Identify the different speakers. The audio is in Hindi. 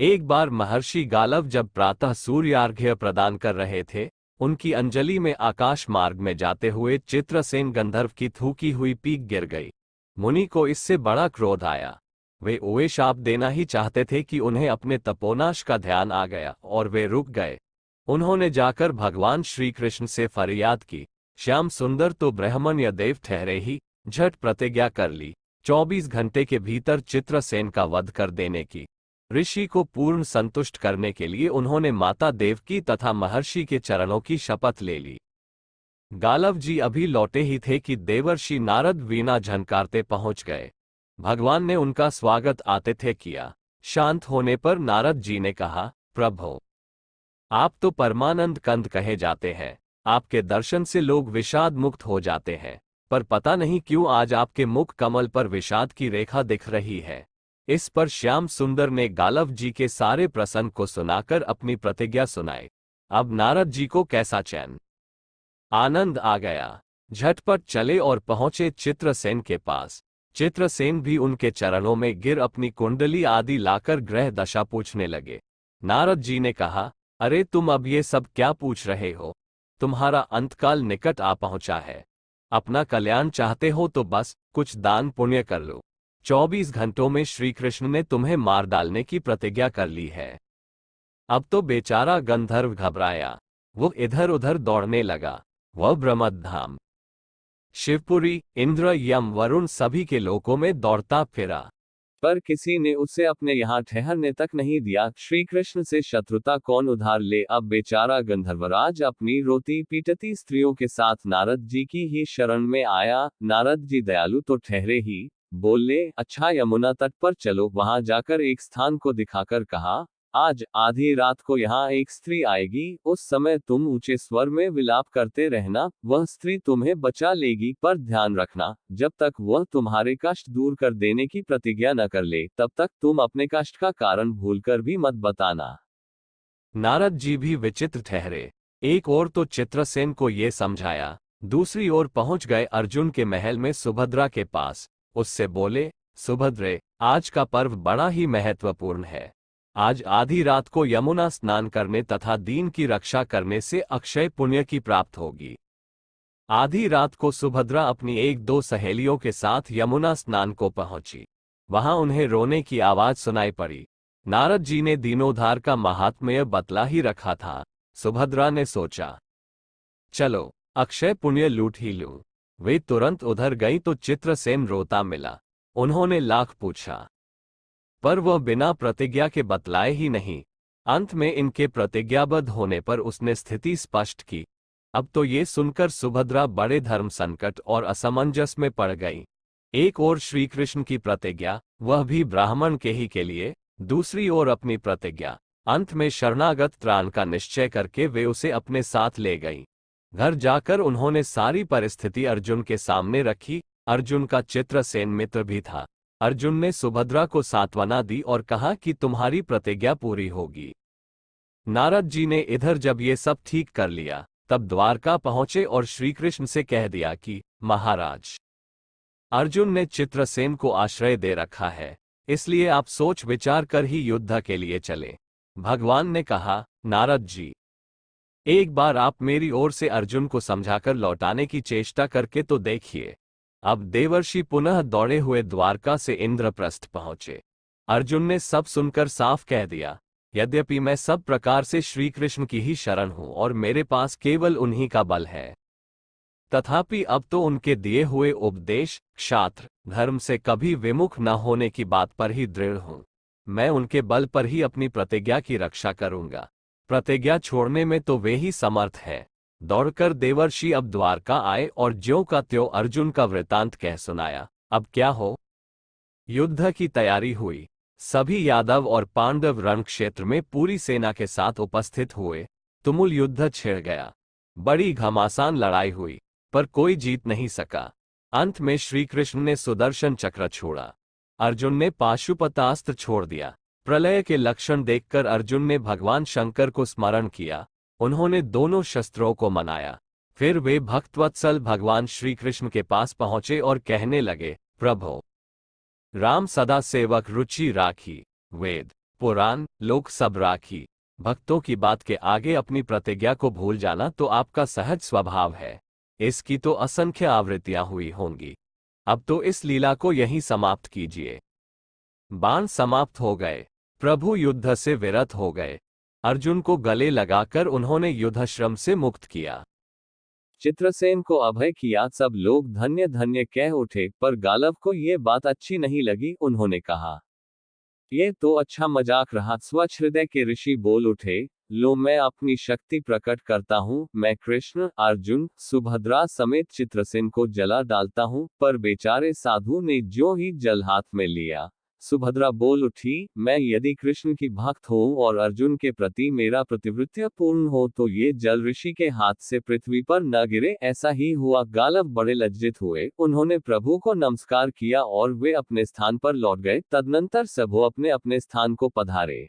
Speaker 1: एक बार महर्षि गालव जब प्रातः सूर्यार्घ्य प्रदान कर रहे थे, उनकी अंजलि में आकाश मार्ग में जाते हुए चित्रसेन गंधर्व की थूकी हुई पीक गिर गई। मुनि को इससे बड़ा क्रोध आया। वे शाप देना ही चाहते थे कि उन्हें अपने तपोनाश का ध्यान आ गया और वे रुक गए। उन्होंने जाकर भगवान श्री कृष्ण से फरियाद की। श्याम सुंदर तो ब्राह्मण्य देव ठहरे ही, झट प्रतिज्ञा कर ली 24 घंटे के भीतर चित्रसेन का वध कर देने की। ऋषि को पूर्ण संतुष्ट करने के लिए उन्होंने माता देवकी तथा महर्षि के चरणों की शपथ ले ली। गालव जी अभी लौटे ही थे कि देवर्षि नारद वीणा झनकारते पहुंच गए। भगवान ने उनका स्वागत आतिथ्य किया। शांत होने पर नारद जी ने कहा, प्रभो, आप तो परमानंद कंद कहे जाते हैं। आपके दर्शन से लोग विषाद मुक्त हो जाते हैं, पर पता नहीं क्यों आज आपके मुख कमल पर विषाद की रेखा दिख रही है। इस पर श्याम सुंदर ने गालव जी के सारे प्रसंग को सुनाकर अपनी प्रतिज्ञा सुनाई। अब नारद जी को कैसा चैन आनंद आ गया। झटपट चले और पहुंचे चित्रसेन के पास। चित्रसेन भी उनके चरणों में गिर अपनी कुंडली आदि लाकर ग्रह दशा पूछने लगे। नारद जी ने कहा, अरे तुम अब ये सब क्या पूछ रहे हो? तुम्हारा अंतकाल निकट आ पहुंचा है। अपना कल्याण चाहते हो तो बस कुछ दान पुण्य कर लो। 24 घंटों में श्री कृष्ण ने तुम्हें मार डालने की प्रतिज्ञा कर ली है। अब तो बेचारा गंधर्व घबराया। वो इधर उधर दौड़ने लगा। वह ब्रह्मधाम, शिवपुरी, इंद्र, यम, वरुण सभी के लोकों में दौड़ता फिरा, पर किसी ने उसे अपने यहाँ ठहरने तक नहीं दिया। श्री कृष्ण से शत्रुता कौन उधार ले। अब बेचारा गंधर्वराज अपनी रोती पीटती स्त्रियों के साथ नारद जी की ही शरण में आया। नारद जी दयालु तो ठहरे ही, बोले, अच्छा यमुना तट पर चलो। वहां जाकर एक स्थान को दिखाकर कहा, आज आधी रात को यहाँ एक स्त्री आएगी। उस समय तुम ऊंचे स्वर में विलाप करते रहना। वह स्त्री तुम्हें बचा लेगी, पर ध्यान रखना, जब तक वह तुम्हारे कष्ट दूर कर देने की प्रतिज्ञा न कर ले, तब तक तुम अपने कष्ट का कारण भूलकर भी मत बताना। नारद जी भी विचित्र ठहरे। एक ओर तो चित्रसेन को ये समझाया, दूसरी ओर पहुंच गए अर्जुन के महल में सुभद्रा के पास। उससे बोले, सुभद्रे, आज का पर्व बड़ा ही महत्वपूर्ण है। आज आधी रात को यमुना स्नान करने तथा दीन की रक्षा करने से अक्षय पुण्य की प्राप्त होगी। आधी रात को सुभद्रा अपनी एक दो सहेलियों के साथ यमुना स्नान को पहुंची। वहां उन्हें रोने की आवाज सुनाई पड़ी। नारद जी ने दीनोद्धार का महात्म्य बतला ही रखा था। सुभद्रा ने सोचा, चलो अक्षय पुण्य लूट ही लूं। वे तुरंत उधर गई तो चित्रसेन रोता मिला। उन्होंने लाख पूछा, पर वह बिना प्रतिज्ञा के बतलाए ही नहीं। अंत में इनके प्रतिज्ञाबद्ध होने पर उसने स्थिति स्पष्ट की। अब तो ये सुनकर सुभद्रा बड़े धर्म संकट और असमंजस में पड़ गई। एक ओर श्री कृष्ण की प्रतिज्ञा, वह भी ब्राह्मण के ही के लिए, दूसरी ओर अपनी प्रतिज्ञा। अंत में शरणागत त्राण का निश्चय करके वे उसे अपने साथ ले गई। घर जाकर उन्होंने सारी परिस्थिति अर्जुन के सामने रखी। अर्जुन का चित्रसेन मित्र भी था। अर्जुन ने सुभद्रा को सांत्वना दी और कहा कि तुम्हारी प्रतिज्ञा पूरी होगी। नारद जी ने इधर जब ये सब ठीक कर लिया, तब द्वारका पहुंचे और श्री कृष्ण से कह दिया कि महाराज, अर्जुन ने चित्रसेन को आश्रय दे रखा है, इसलिए आप सोच विचार कर ही युद्ध के लिए चले। भगवान ने कहा, नारद जी, एक बार आप मेरी ओर से अर्जुन को समझाकर लौटाने की चेष्टा करके तो देखिए। अब देवर्षि पुनः दौड़े हुए द्वारका से इंद्रप्रस्थ पहुंचे। अर्जुन ने सब सुनकर साफ कह दिया, यद्यपि मैं सब प्रकार से श्री कृष्ण की ही शरण हूं और मेरे पास केवल उन्हीं का बल है, तथापि अब तो उनके दिए हुए उपदेश, क्षात्र धर्म से कभी विमुख न होने की बात पर ही दृढ़ हूं। मैं उनके बल पर ही अपनी प्रतिज्ञा की रक्षा करूंगा। प्रतिज्ञा छोड़ने में तो वे ही समर्थ है। दौड़कर देवर्षि अब द्वारका आए और ज्यों का त्यों अर्जुन का वृतांत कह सुनाया। अब क्या हो? युद्ध की तैयारी हुई। सभी यादव और पांडव रण क्षेत्र में पूरी सेना के साथ उपस्थित हुए। तुमुल युद्ध छिड़ गया। बड़ी घमासान लड़ाई हुई, पर कोई जीत नहीं सका। अंत में श्री कृष्ण ने सुदर्शन चक्र छोड़ा। अर्जुन ने पाशुपतास्त्र छोड़ दिया। प्रलय के लक्षण देखकर अर्जुन ने भगवान शंकर को स्मरण किया। उन्होंने दोनों शस्त्रों को मनाया। फिर वे भक्तवत्सल भगवान श्री कृष्ण के पास पहुंचे और कहने लगे, प्रभो, राम सदा सेवक रुचि राखी, वेद पुराण लोक सब राखी। भक्तों की बात के आगे अपनी प्रतिज्ञा को भूल जाना तो आपका सहज स्वभाव है। इसकी तो असंख्य आवृत्तियां हुई होंगी। अब तो इस लीला को यहीं समाप्त कीजिए। बाण समाप्त हो गए। प्रभु युद्ध से विरत हो गए। अर्जुन को गले लगाकर उन्होंने युद्धश्रम से मुक्त किया। चित्रसेन को अभय किया। सब लोग धन्य धन्य कह उठे, पर गालव को ये बात अच्छी नहीं लगी। उन्होंने कहा, ये तो अच्छा मजाक रहा। स्वच्छ हृदय के ऋषि बोल उठे, लो मैं अपनी शक्ति प्रकट करता हूँ। मैं कृष्ण, अर्जुन, सुभद्रा समेत चित्रसेन को जला डालता हूँ। पर बेचारे साधु ने जो ही जल हाथ में लिया, सुभद्रा बोल उठी, मैं यदि कृष्ण की भक्त हूँ और अर्जुन के प्रति मेरा प्रतिवृत्ति पूर्ण हो तो ये जल ऋषि के हाथ से पृथ्वी पर न गिरे। ऐसा ही हुआ। गालव बड़े लज्जित हुए। उन्होंने प्रभु को नमस्कार किया और वे अपने स्थान पर लौट गए। तदनंतर सबो अपने अपने स्थान को पधारे।